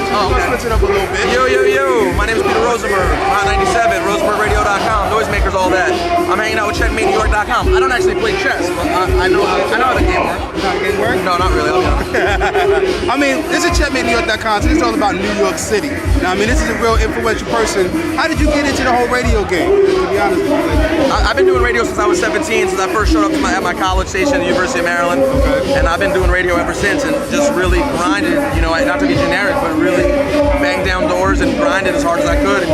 much. Oh, okay. Switch it up a little bit. Yo. My name is Peter Rosenberg. Hot 97, RosenbergRadio.com, Noisemakers, all that. I'm hanging out with CheckmateNewYork.com. I don't actually play chess, but I know how the game works. You know how the game works? No, not really. I'll be honest. I mean, this is CheckmateNewYork.com, so it's all about New York City. Now, I mean, this is a real influential person. How did you get into the whole radio game? To be honest with you, I've been doing radio since I was 17, since I first showed up to at my college station at the University of Maryland. Okay. And I've been doing radio ever since, and just really grinded, not to be generic, but really banged down doors and grinded as hard as I could.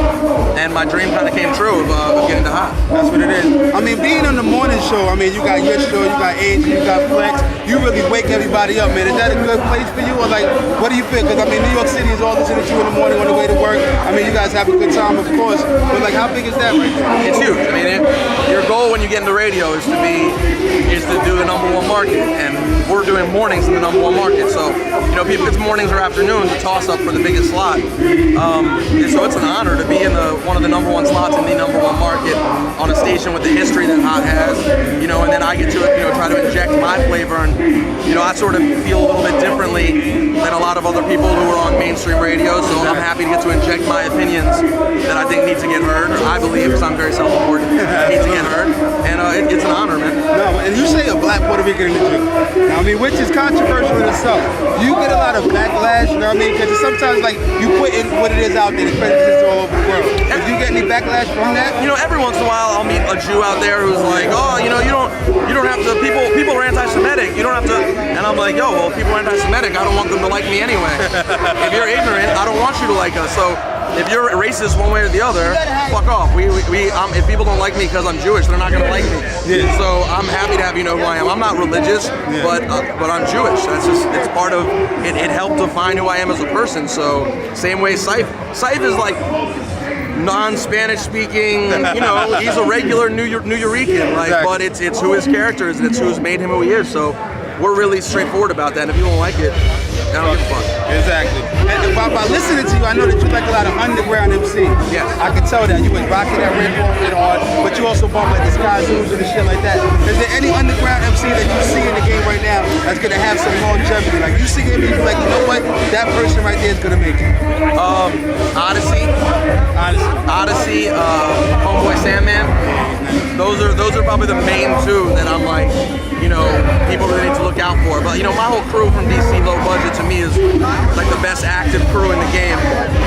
And my dream kind of came true of getting to Hot. That's what it is. I mean, being on the morning show, I mean, you got your show, you got Age, you got Flex. You really wake everybody up, man. Is that a good place for you? Or like, what do you feel? Because I mean, New York City is all listening to you in the morning on the way to work. I mean, you guys have a good time, of course. But like, how big is that right there? It's huge. I mean, your goal when you get into radio is to do the #1 market, and we're doing mornings in the #1 market. So, people, it's mornings or afternoons, a toss up for the biggest slot. And so it's an honor to be in one of the #1 slots in the #1 market on a station with the history that Hot has. And then I get to try to inject my flavor, and I sort of feel a little bit differently than a lot of other people who are on mainstream radio. So I'm happy to get to inject my opinions that I think need to get heard, or I believe, because I'm very self-important, need to get heard. And it's an honor, man. No, and you say a black Puerto Rican in the gym. Now, I mean, which is controversial in itself. You get a lot of backlash, you know what I mean? Because sometimes, like, you put in what it is out there, the prejudice all over the world. Do you get any backlash from that? Every once in a while I'll meet a Jew out there who's like, oh, you don't have to, people are anti-Semitic, you don't have to, and I'm like, yo, well, people are anti-Semitic, I don't want them to like me anyway. If you're ignorant, I don't want you to like us, so if you're racist one way or the other, fuck off. If people don't like me because I'm Jewish, they're not gonna like me. Yeah. So I'm happy to have you know who I am. I'm not religious, but I'm Jewish. That's just, it's part of it. It helped define who I am as a person. So same way Saif is like non-Spanish speaking. He's a regular New Yorican. Like, exactly. But it's who his character is, and it's who's made him who he is. So we're really straightforward about that. And if you don't like it, I don't give a fuck. Exactly. And by listening to you, I know that you like a lot of underground MCs. Yes. I can tell that. You was rocking that Red Bull Red hard, but you also bump like the Sky Zoos and shit like that. Is there any underground MC that you see in the game right now that's gonna have some longevity? Like you see him and you're like, you know what? That person right there is gonna make it. Odyssey, Homeboy Sandman. Those are probably the main two that I'm like, people really need to look out for. But my whole crew from DC, Low Budget, to me is like the best active crew in the game.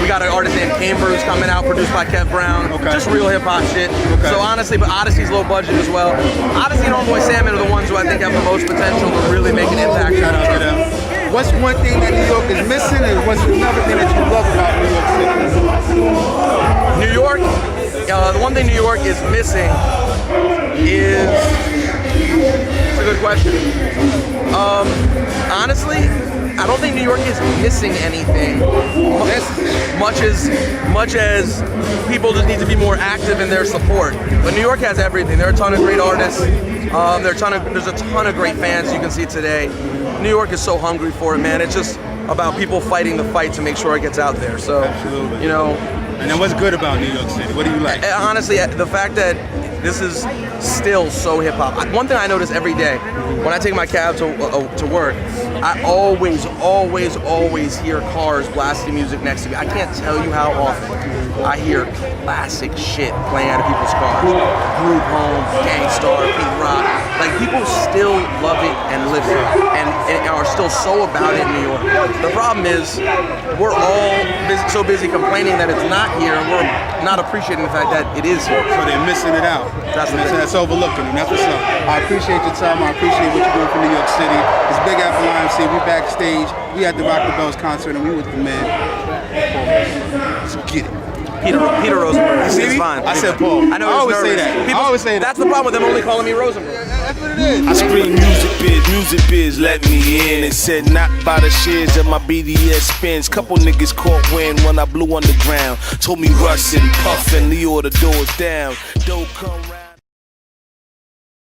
We got an artist named Camber who's coming out, produced by Kev Brown. Okay. Just real hip hop shit. Okay. So honestly, but Odyssey's Low Budget as well. Odyssey and Homeboy Sandman are the ones who I think have the most potential to really make an impact. Shout out to them. What's one thing that New York is missing, and what's another thing that you love about New York City? New York, the one thing New York is missing is, it's a good question. Honestly, I don't think New York is missing anything. Much as people just need to be more active in their support. But New York has everything. There are a ton of great artists. There's a ton of great fans you can see today. New York is so hungry for it, man. It's just about people fighting the fight to make sure it gets out there. So, absolutely. And then what's good about New York City? What do you like? Honestly, the fact that this is still so hip hop. One thing I notice every day when I take my cab to work, I always hear cars blasting music next to me. I can't tell you how often I hear classic shit playing out of people's cars. Group Home, Gangstar, Pete Rock. Like, people still love it and live it and are still so about it in New York. The problem is we're all so busy complaining that it's not here, and we're not appreciating the fact that it is here. So they're missing it out. That's overlooking them. That's what's up. I appreciate your time. I appreciate what you're doing for New York City. It's Big Apple IMC. We backstage. We at the Rock the Bells concert, and we with the man. So get it. Peter Rosenberg. You see me? It's fine. I said Paul. I know. I always nervous. say that. People, I always say that. That's the problem with them only calling me Rosenberg. That's what it is. I scream music biz, let me in. It said not by the shares of my BDS spins. Couple niggas caught wind when I blew underground. Told me Russ and Puff and Leo the doors down. Dope come round.